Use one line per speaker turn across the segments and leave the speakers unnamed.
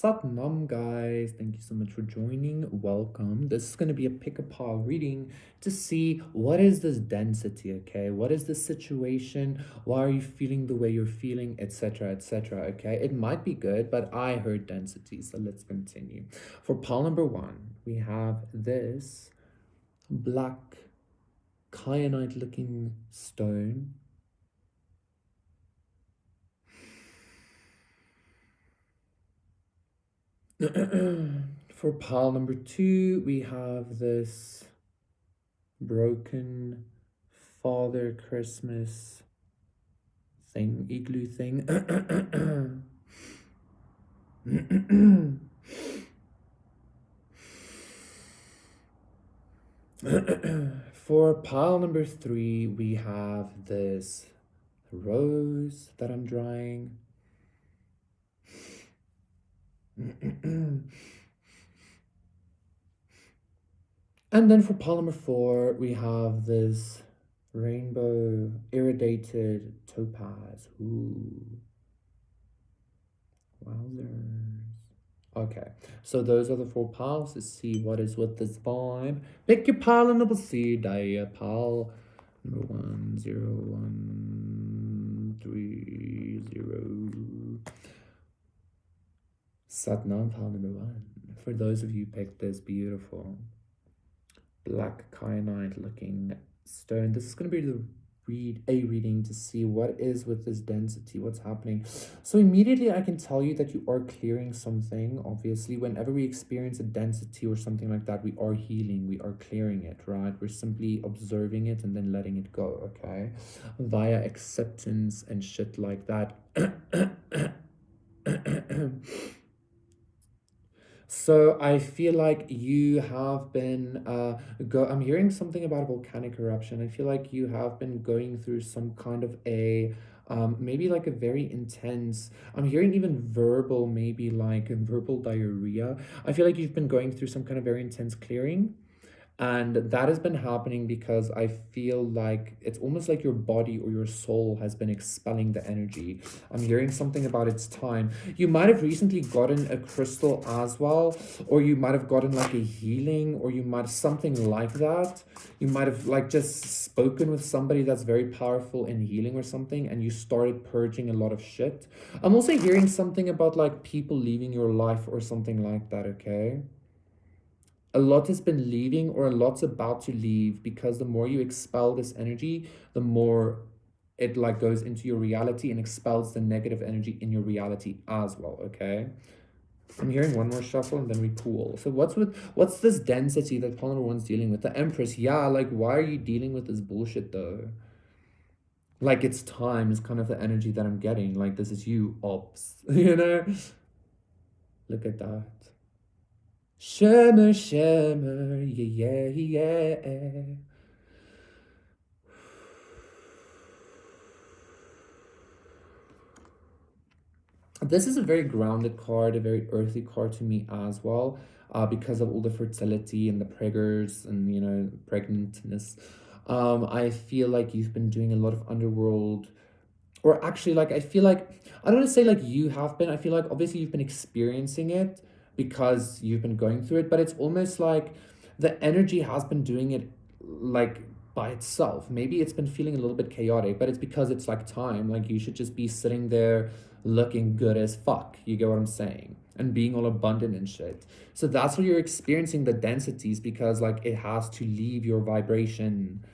Satnam, guys. Thank you so much for joining. Welcome. This is going to be a pick a paw reading to see what is this density, okay? What is the situation? Why are you feeling the way you're feeling, etc., etc., okay? It might be good, but I heard density, so let's continue. For pile number 1, we have this black kyanite looking stone. For pile number 2, we have this broken Father Christmas thing, igloo thing. For pile number 3, we have this rose that I'm drying. And then for pile number 4, we have this rainbow irradiated topaz. Ooh. Wowzers. Okay, so those are the 4 piles. Let's see what is with this vibe. Pick your pile and we'll see. Pile number 1, 0, 1, 3, 0. Satnam pile number 1. For those of you who picked this beautiful black kyanite looking stone, this is going to be the reading to see what is with this density, what's happening. So immediately I can tell you that you are clearing something. Obviously, whenever we experience a density or something like that, we are healing, we are clearing it, right? We're simply observing it and then letting it go, okay? Via acceptance and shit like that. So I feel like you have been I'm hearing something about volcanic eruption. I feel like you have been going through some kind of a maybe like a very intense, I'm hearing even verbal, maybe like verbal diarrhea. I feel like you've been going through some kind of very intense clearing. And that has been happening because I feel like it's almost like your body or your soul has been expelling the energy. I'm hearing something about its time. You might have recently gotten a crystal as well, or you might have gotten like a healing, or you might something like that. You might have like just spoken with somebody that's very powerful in healing or something, and you started purging a lot of shit. I'm also hearing something about like people leaving your life or something like that, okay? A lot has been leaving or a lot's about to leave, because the more you expel this energy, the more it like goes into your reality and expels the negative energy in your reality as well, okay? I'm hearing one more shuffle and then we pool. So what's this density that Paul number 1's dealing with? The Empress. Yeah, like why are you dealing with this bullshit though? Like it's time is kind of the energy that I'm getting. Like this is you, ops. You know? Look at that. Shimmer, shimmer, yeah, yeah, yeah. This is a very grounded card, a very earthy card to me as well, because of all the fertility and the preggers and, you know, pregnantness. I feel like you've been doing a lot of underworld, or actually, like, I feel like, I don't want to say like you have been, I feel like obviously you've been experiencing it because you've been going through it, but it's almost like the energy has been doing it like by itself. Maybe it's been feeling a little bit chaotic, but it's because it's like time. Like you should just be sitting there looking good as fuck. You get what I'm saying? And being all abundant and shit. So that's what you're experiencing the densities, because like it has to leave your vibration.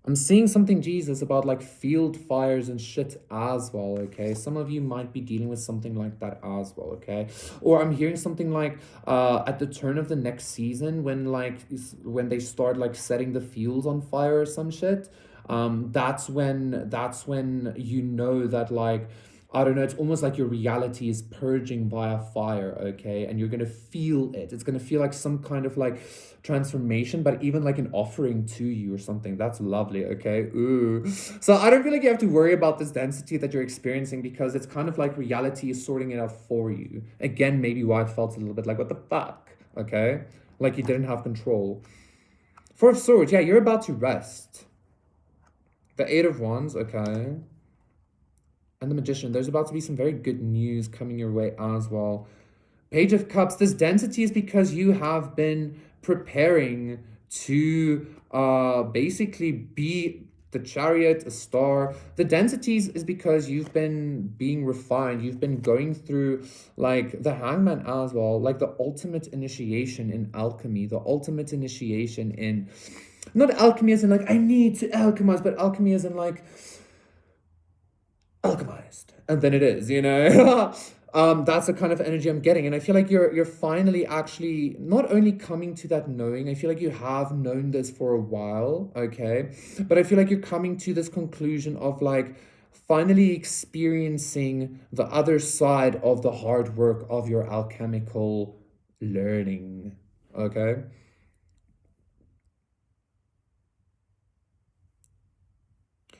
I'm seeing something, Jesus, about like field fires and shit as well, okay? Some of you might be dealing with something like that as well, okay? Or I'm hearing something like at the turn of the next season, when when they start like setting the fields on fire or some shit, that's when you know that like, I don't know, it's almost like your reality is purging via fire, okay? And you're gonna feel it. It's gonna feel like some kind of like transformation, but even like an offering to you or something. That's lovely, okay? Ooh. So I don't feel like you have to worry about this density that you're experiencing, because it's kind of like reality is sorting it out for you. Again, maybe why it felt a little bit like, what the fuck, okay? Like you didn't have control. Four of Swords, yeah, you're about to rest. The Eight of Wands, okay. and the Magician. There's about to be some very good news coming your way as well. Page of Cups, this density is because you have been preparing to basically be the Chariot, a star. The densities is because you've been being refined. You've been going through like the Hangman as well, like the ultimate initiation in alchemy, the ultimate initiation in not alchemy as in like I need to alchemize, but alchemy as in like alchemized, and then it is, you know. That's the kind of energy I'm getting, and I feel like you're finally actually not only coming to that knowing. I feel like you have known this for a while, okay, but I feel like you're coming to this conclusion of like finally experiencing the other side of the hard work of your alchemical learning, okay.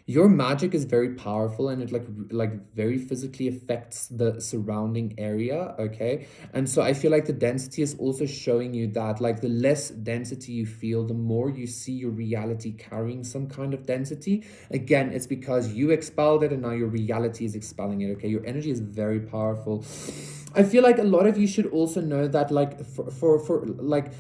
Your magic is very powerful, and it like very physically affects the surrounding area, okay. And so I feel like the density is also showing you that like the less density you feel, the more you see your reality carrying some kind of density. Again, it's because you expelled it and now your reality is expelling it, okay. Your energy is very powerful. I feel like a lot of you should also know that like for like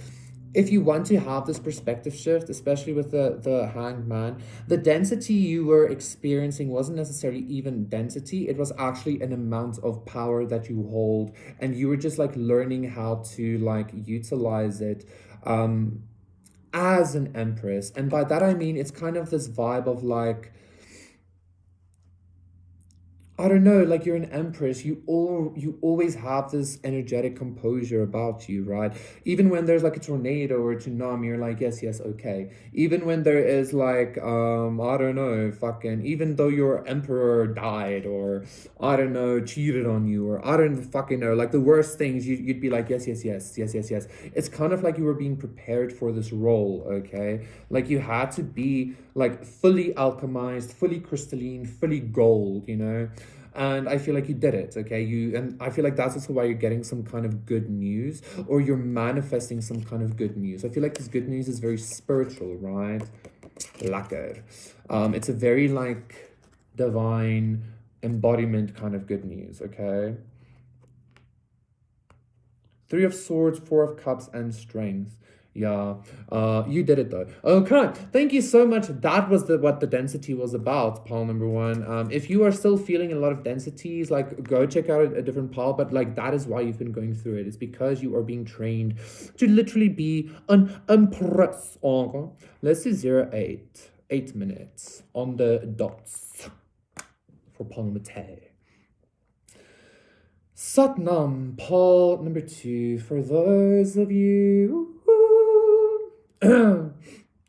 if you want to have this perspective shift, especially with the Hanged Man, the density you were experiencing wasn't necessarily even density. It was actually an amount of power that you hold, and you were just like learning how to like utilize it as an empress. And by that I mean it's kind of this vibe of like I don't know, like you're an empress, you always have this energetic composure about you, right? Even when there's like a tornado or a tsunami, you're like, yes, yes, okay. Even when there is like, I don't know, fucking, even though your emperor died or I don't know, cheated on you or I don't fucking know, like the worst things, you'd be like, yes, yes, yes, yes, yes, yes. It's kind of like you were being prepared for this role, okay? Like you had to be like fully alchemized, fully crystalline, fully gold, you know? And I feel like you did it, okay. And I feel like that's also why you're getting some kind of good news, or you're manifesting some kind of good news. I feel like this good news is very spiritual, right? Lekker. It's a very like divine embodiment kind of good news, okay. Three of Swords, Four of Cups, and Strength. Yeah, you did it though. Okay, thank you so much. That was what the density was about, pile number one. If you are still feeling a lot of densities, like go check out a different pile. But like that is why you've been going through it. It's because you are being trained to literally be an empress. Okay, let's do 08. 8 minutes on the dots for pile number 10. Satnam, Paul number 2, for those of you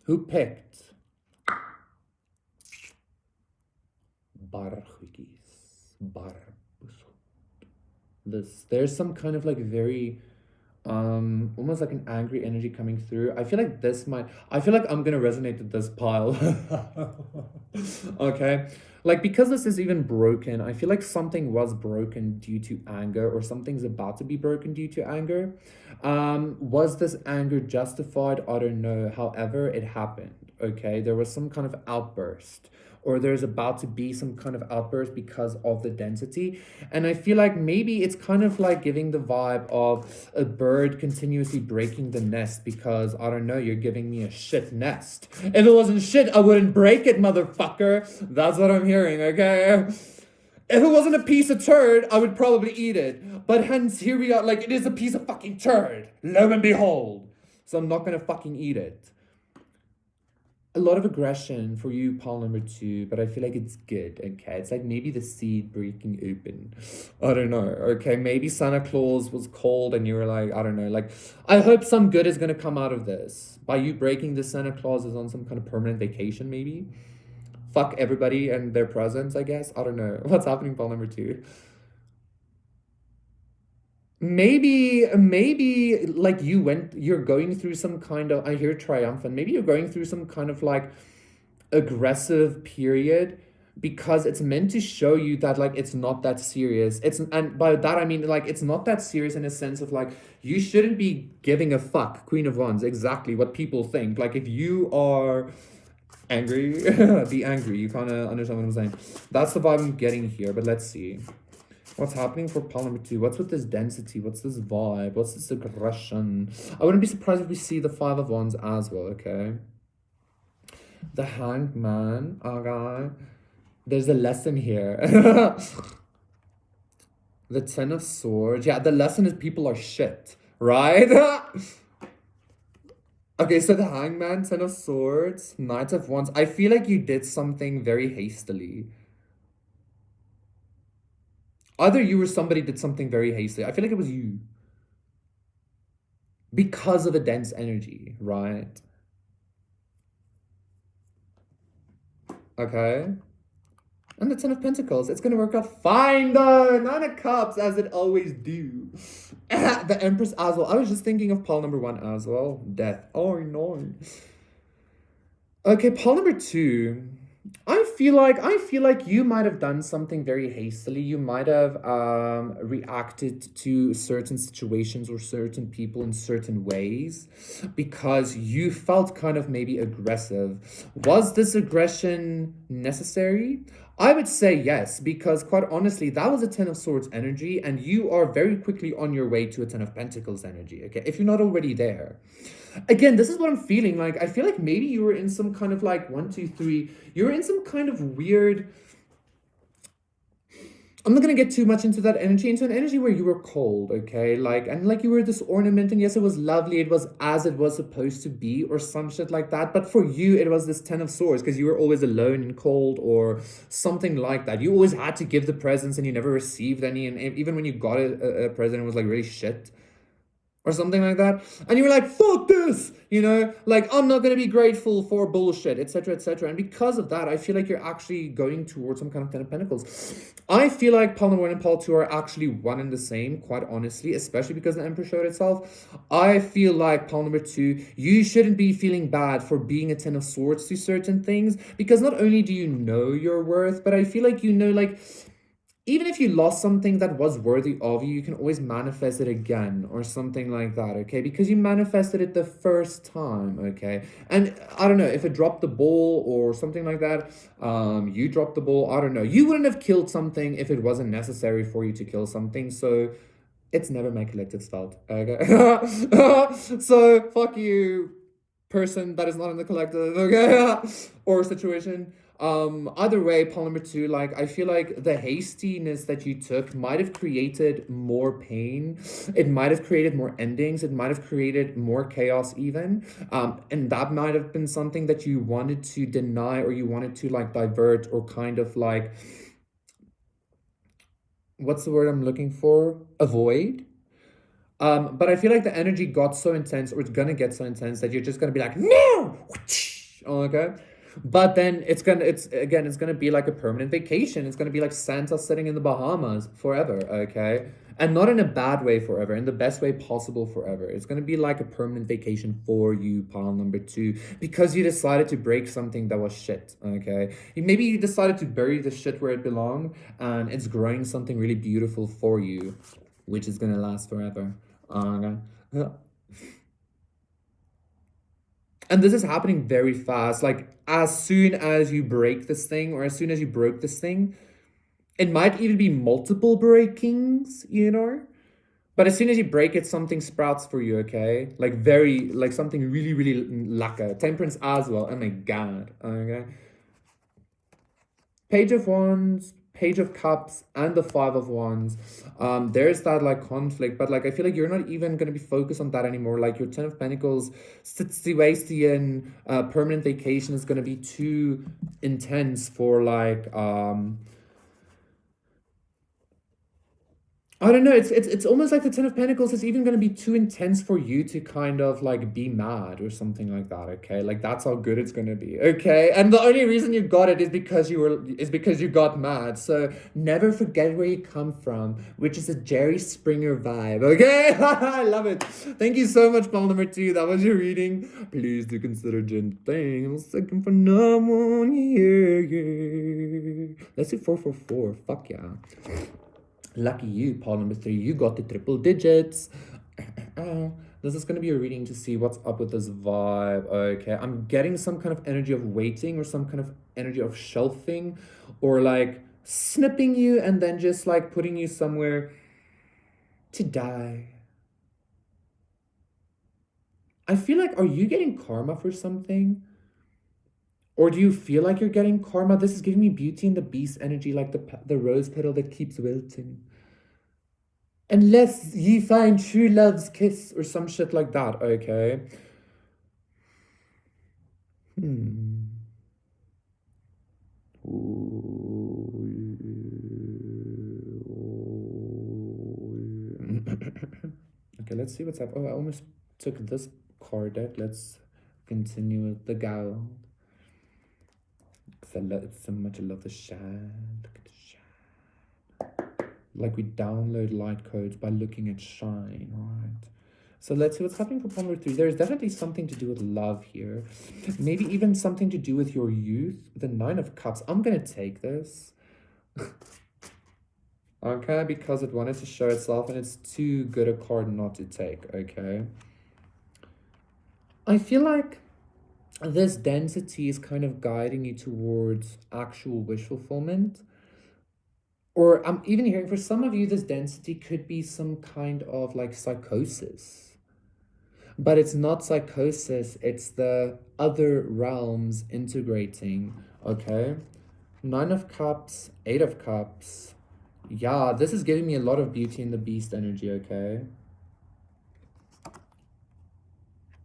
who picked Barhugis, this, there's some kind of like very almost like an angry energy coming through. I feel like I feel like I'm gonna resonate with this pile. Okay, like because this is even broken, I feel like something was broken due to anger, or something's about to be broken due to anger. Was this anger justified? I don't know, however it happened, okay. There was some kind of outburst, or there's about to be some kind of outburst because of the density. And I feel like maybe it's kind of like giving the vibe of a bird continuously breaking the nest because, I don't know, you're giving me a shit nest. If it wasn't shit, I wouldn't break it, motherfucker. That's what I'm hearing, okay? If it wasn't a piece of turd, I would probably eat it. But hence, here we are, like, it is a piece of fucking turd. Lo and behold. So I'm not gonna fucking eat it. A lot of aggression for you, pile number 2, but I feel like it's good, okay? It's like maybe the seed breaking open. I don't know, okay? Maybe Santa Claus was cold and you were like, I don't know, like, I hope some good is gonna come out of this. By you breaking the Santa Claus is on some kind of permanent vacation, maybe? Fuck everybody and their presents, I guess? I don't know. What's happening, pile number 2? Maybe like you're going through some kind of, I hear triumphant, maybe you're going through some kind of like aggressive period because it's meant to show you that like it's not that serious. And by that I mean like it's not that serious in a sense of like you shouldn't be giving a fuck, Queen of Wands, exactly what people think. Like if you are Angry? Be angry. You kind of understand what I'm saying. That's the vibe I'm getting here, but let's see. What's happening for pile number two? What's with this density? What's this vibe? What's this aggression? I wouldn't be surprised if we see the Five of Wands as well, okay? The Hanged Man, okay? There's a lesson here. The Ten of Swords. Yeah, the lesson is people are shit, right? Okay, so the Hangman, Ten of Swords, Knight of Wands. I feel like you did something very hastily. Either you or somebody did something very hastily. I feel like it was you. Because of a dense energy, right? Okay. And the Ten of Pentacles. It's gonna work out fine though. Nine of Cups, as it always do. The Empress as well. I was just thinking of pile number one as well. Death. Oh no. Okay, pile number two. I feel like you might have done something very hastily. You might have reacted to certain situations or certain people in certain ways because you felt kind of maybe aggressive. Was this aggression necessary? I would say yes, because quite honestly, that was a Ten of Swords energy, and you are very quickly on your way to a Ten of Pentacles energy, okay? If you're not already there. Again, this is what I'm feeling like. I feel like maybe you were in some kind of like one, two, three. You were in some kind of weird. I'm not gonna get too much into that energy, into an energy where you were cold, okay? Like, and like you were this ornament, and yes, it was lovely, it was as it was supposed to be, or some shit like that. But for you, it was this Ten of Swords, because you were always alone and cold, or something like that. You always had to give the presents and you never received any, and even when you got a present, it was like really shit or something like that, and you were like, fuck this, you know, like, I'm not going to be grateful for bullshit, etc., etc. And because of that, I feel like you're actually going towards some kind of Ten of Pentacles. I feel like pile number one and pile two are actually one and the same, quite honestly, especially because the Emperor showed itself. I feel like pile number two, you shouldn't be feeling bad for being a Ten of Swords to certain things, because not only do you know your worth, but I feel like you know, like, even if you lost something that was worthy of you, you can always manifest it again or something like that, okay? Because you manifested it the first time, okay? And I don't know, if it dropped the ball or something like that, you dropped the ball, I don't know. You wouldn't have killed something if it wasn't necessary for you to kill something, so it's never my collective's fault, okay? So, fuck you, person that is not in the collective, okay? Or situation. Either way, pile number two, like, I feel like the hastiness that you took might have created more pain. It might have created more endings. It might have created more chaos even. And that might have been something that you wanted to deny, or you wanted to like divert, or kind of like, what's the word I'm looking for? Avoid. But I feel like the energy got so intense, or it's gonna get so intense, that you're just gonna be like, no! Okay. But then it's gonna be like a permanent vacation. It's gonna be like Santa sitting in the Bahamas forever, okay? And not in a bad way forever, in the best way possible forever. It's gonna be like a permanent vacation for you, pile number two, because you decided to break something that was shit, okay? Maybe you decided to bury the shit where it belonged, and it's growing something really beautiful for you, which is gonna last forever. Okay. And this is happening very fast. Like, as soon as you break this thing, or as soon as you broke this thing, it might even be multiple breakings, you know? But as soon as you break it, something sprouts for you, okay? Like, very, like something really, really lacquer. Temperance as well. Oh my god. Okay. Page of Wands, Page of Cups, and the Five of Wands. There's that like conflict, but like I feel like you're not even gonna be focused on that anymore. Like your Ten of Pentacles, Sebastian, permanent vacation is gonna be too intense for like I don't know. It's almost like the Ten of Pentacles is even gonna be too intense for you to kind of like be mad or something like that. Okay, like that's how good it's gonna be. Okay, and the only reason you got it is because you got mad. So never forget where you come from, which is a Jerry Springer vibe. Okay, I love it. Thank you so much, Paul number two. That was your reading. Please do consider Jen thing. Second for no one. Yeah. Let's do 444. Fuck yeah. Lucky you, Paul number three. You got the triple digits. This is going to be a reading to see what's up with this vibe. Okay, I'm getting some kind of energy of waiting or some kind of energy of shelving or like snipping you and then just like putting you somewhere to die. I feel like, are you getting karma for something? Or do you feel like you're getting karma? This is giving me Beauty and the Beast energy, like the rose petal that keeps wilting. Unless ye find true love's kiss or some shit like that, okay? Hmm. Okay, let's see what's up. Oh, I almost took this card deck. Let's continue with the gal. Because it's so much I love the shine. Look at the shine. Like we download light codes by looking at shine, right? So let's see what's happening for part number 3. There's definitely something to do with love here. Maybe even something to do with your youth. The 9 of Cups. I'm going to take this. Okay, because it wanted to show itself and it's too good a card not to take, okay? I feel like this density is kind of guiding you towards actual wish fulfillment. Or I'm even hearing for some of you, this density could be some kind of like psychosis. But it's not psychosis, it's the other realms integrating, okay? 9 of Cups, 8 of Cups. Yeah, this is giving me a lot of Beauty and the Beast energy, okay?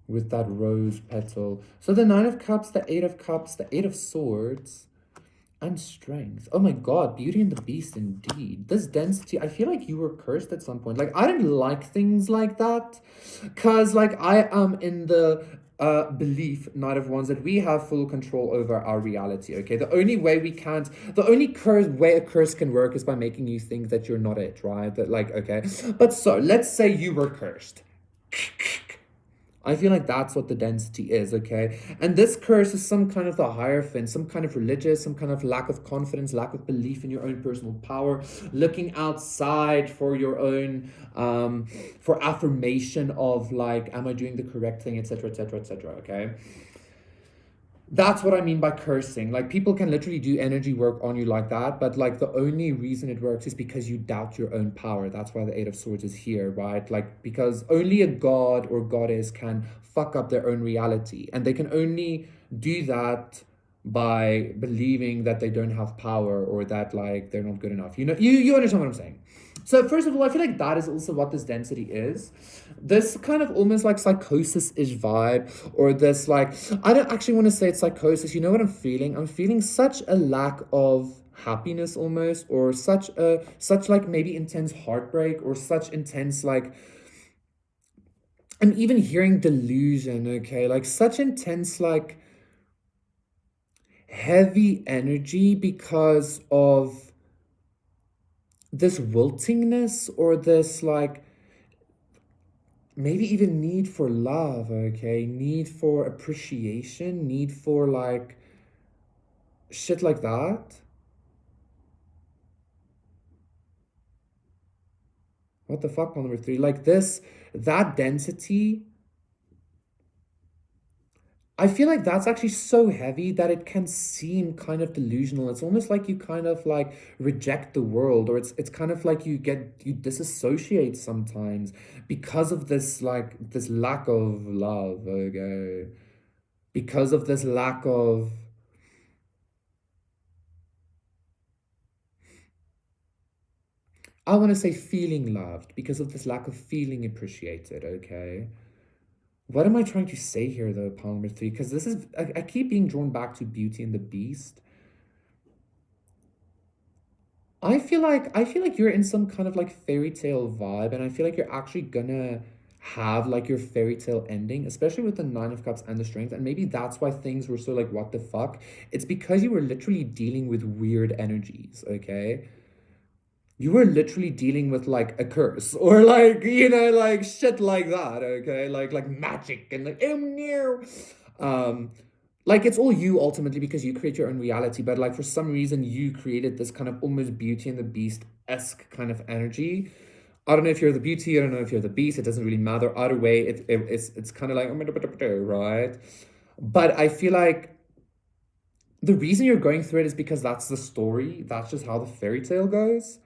With that rose petal. So the 9 of Cups, the 8 of Cups, the 8 of Swords, and Strength. Oh my god, Beauty and the Beast indeed. This density, I feel like you were cursed at some point. Like, I didn't like things like that. Because, like, I am in the belief, Knight of Wands, that we have full control over our reality, okay? The only way way a curse can work is by making you think that you're not it, right? That, like, okay. But so, let's say you were cursed. I feel like that's what the density is, okay? And this curse is some kind of the Hierophant, some kind of religious, some kind of lack of confidence, lack of belief in your own personal power, looking outside for your own, for affirmation of like, am I doing the correct thing, etc., etc., etc., okay? That's what I mean by cursing. Like, people can literally do energy work on you like that, but like the only reason it works is because you doubt your own power. That's why the 8 of Swords is here, right? Like, because only a god or goddess can fuck up their own reality, and they can only do that by believing that they don't have power or that like they're not good enough. You know, you understand what I'm saying. So first of all, I feel like that is also what this density is. This kind of almost like psychosis-ish vibe, or this like, I don't actually want to say it's psychosis. You know what I'm feeling? I'm feeling such a lack of happiness almost, or such like maybe intense heartbreak, or such intense like, I'm even hearing delusion, okay? Like such intense like heavy energy because of this wiltingness, or this like maybe even need for love, okay? Need for appreciation, need for like shit like that. What the fuck, on number 3? Like this, that density, I feel like that's actually so heavy that it can seem kind of delusional. It's almost like you kind of like reject the world, or it's kind of like you disassociate sometimes because of this like this lack of love, okay? Because of this lack of, I want to say feeling loved, because of this lack of feeling appreciated, okay? What am I trying to say here though, Palmer 3? Because this is, I keep being drawn back to Beauty and the Beast. I feel like you're in some kind of like fairy tale vibe, and I feel like you're actually gonna have like your fairy tale ending, especially with the 9 of Cups and the Strength. And maybe that's why things were so like, what the fuck? It's because you were literally dealing with weird energies, okay? You were literally dealing with like a curse, or like, you know, like shit like that, okay? Like magic and like, oh no. Um, like it's all you ultimately, because you create your own reality, but like for some reason you created this kind of almost Beauty and the Beast-esque kind of energy. I don't know if you're the beauty, I don't know if you're the beast, it doesn't really matter. Either way, it's kind of like, right? But I feel like the reason you're going through it is because that's the story. That's just how the fairy tale goes.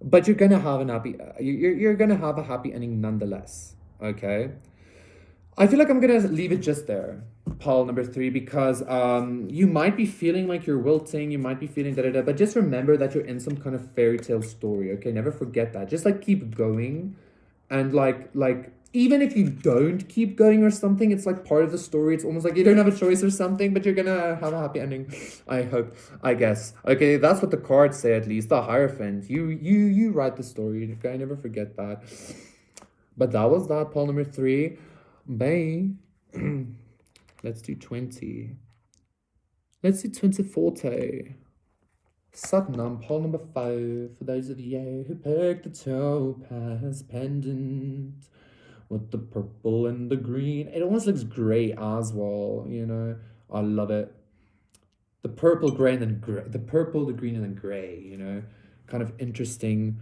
But you're gonna have an happy, you're gonna have a happy ending nonetheless. Okay. I feel like I'm gonna leave it just there, Paul number three, because you might be feeling like you're wilting, you might be feeling da da da, but just remember that you're in some kind of fairy tale story. Okay, never forget that. Just like keep going, and like even if you don't keep going or something, it's like part of the story. It's almost like you don't have a choice or something, but you're gonna have a happy ending. I hope, I guess. Okay, that's what the cards say at least. The Hierophant. You write the story. Okay, never forget that. But that was that, Paul number three. Bye. Let's do 20. Let's do 20 forte. Satnam, Paul number five. For those of you who picked the topaz pendant with the purple and the green. It almost looks great as well, you know. I love it. The purple, gray, and then gray. The purple, the green, and then gray, you know. Kind of interesting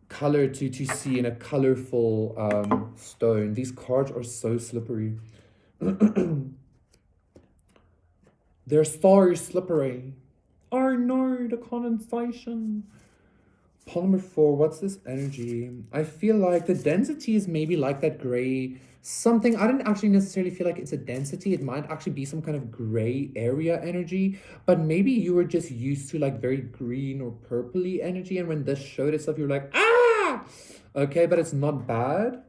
color to see in a colorful stone. These cards are so slippery. They're so slippery. Oh no, the condensation. Polymer 4, what's this energy? I feel like the density is maybe like that gray something. I didn't actually necessarily feel like it's a density. It might actually be some kind of gray area energy, but maybe you were just used to like very green or purpley energy. And when this showed itself, you were like, ah, okay, but it's not bad.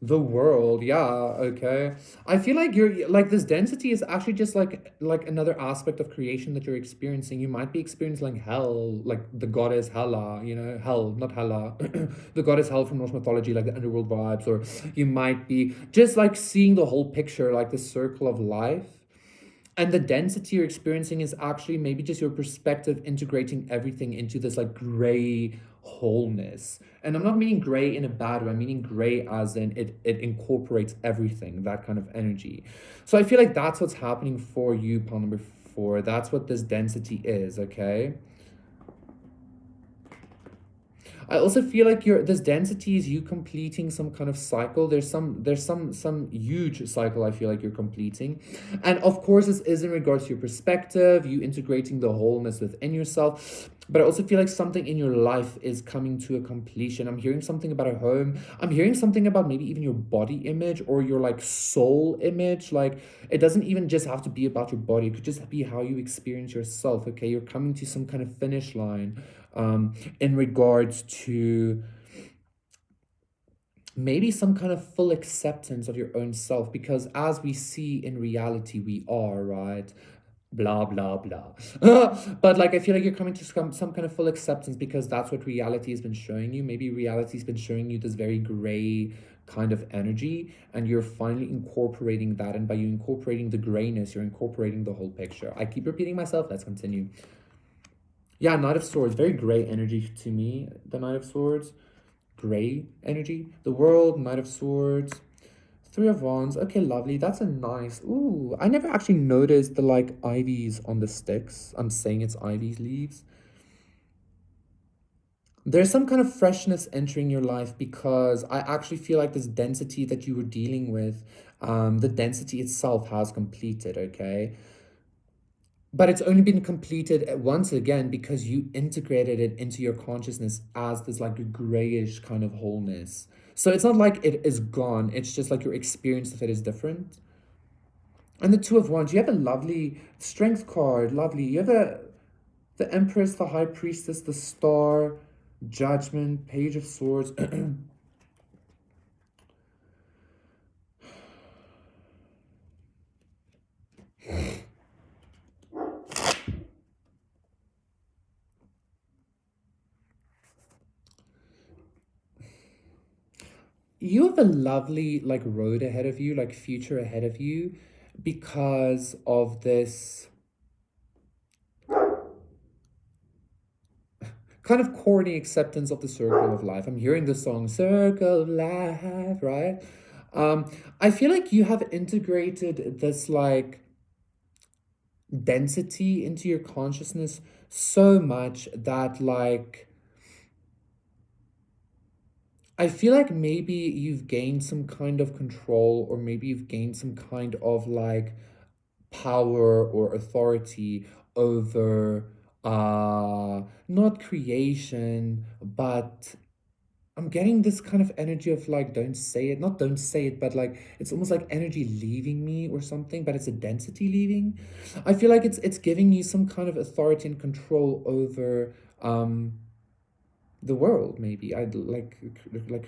The world, yeah, okay. I feel like you're like this density is actually just like another aspect of creation that you're experiencing. You might be experiencing like hell, like the goddess Hela, you know, hell, not Hela, the goddess Hel from Norse mythology, like the underworld vibes, or you might be just like seeing the whole picture, like the circle of life. And the density you're experiencing is actually maybe just your perspective integrating everything into this like gray wholeness. And I'm not meaning gray in a bad way, I'm meaning gray as in it incorporates everything, that kind of energy. So I feel like that's what's happening for you, Paul number four. That's what this density is, okay? I also feel like this density is you completing some kind of cycle. There's some huge cycle I feel like you're completing. And of course this is in regards to your perspective, you integrating the wholeness within yourself. But I also feel like something in your life is coming to a completion. I'm hearing something about a home. I'm hearing something about maybe even your body image or your like soul image. Like it doesn't even just have to be about your body. It could just be how you experience yourself. Okay, you're coming to some kind of finish line in regards to maybe some kind of full acceptance of your own self, because as we see in reality we are, right? Blah blah blah. But like I feel like you're coming to some kind of full acceptance because that's what reality has been showing you. Maybe reality's been showing you this very gray kind of energy, and you're finally incorporating that, and by you incorporating the grayness, you're incorporating the whole picture. I keep repeating myself, let's continue. Yeah, Knight of Swords, very gray energy to me, the Knight of Swords. Gray energy. The World, Knight of Swords. Three of Wands. Okay, lovely. That's a nice... Ooh, I never actually noticed the, like, ivies on the sticks. I'm saying it's ivies leaves. There's some kind of freshness entering your life because I actually feel like this density that you were dealing with, the density itself has completed, okay? But it's only been completed once again because you integrated it into your consciousness as this like a grayish kind of wholeness. So it's not like it is gone. It's just like your experience of it is different. And the Two of Wands, you have a lovely strength card, lovely. You have the Empress, the High Priestess, the Star, Judgment, Page of Swords. You have a lovely like road ahead of you, like future ahead of you, because of this kind of corny acceptance of the circle of life. I'm hearing the song Circle of Life, right? I feel like you have integrated this like density into your consciousness so much that like I feel like maybe you've gained some kind of control, or maybe you've gained some kind of like power or authority over not creation, but I'm getting this kind of energy of like don't say it, not don't say it, but like it's almost like energy leaving me or something, but it's a density leaving. I feel like it's giving you some kind of authority and control over the world, maybe I like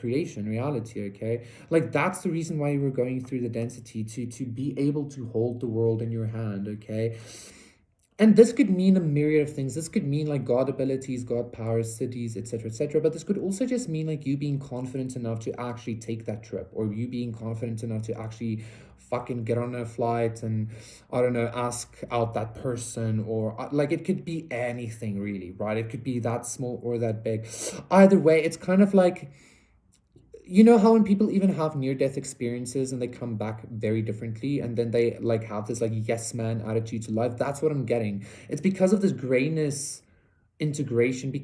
creation, reality. Okay, like that's the reason why you were going through the density, to be able to hold the world in your hand. Okay, and this could mean a myriad of things. This could mean like God abilities, God powers, cities, etc., etc. But this could also just mean like you being confident enough to actually take that trip, or you being confident enough to actually fucking get on a flight and, I don't know, ask out that person, or like it could be anything really, right? It could be that small or that big. Either way, it's kind of like, you know how when people even have near death experiences and they come back very differently, and then they like have this like yes man attitude to life. That's what I'm getting. It's because of this grayness integration,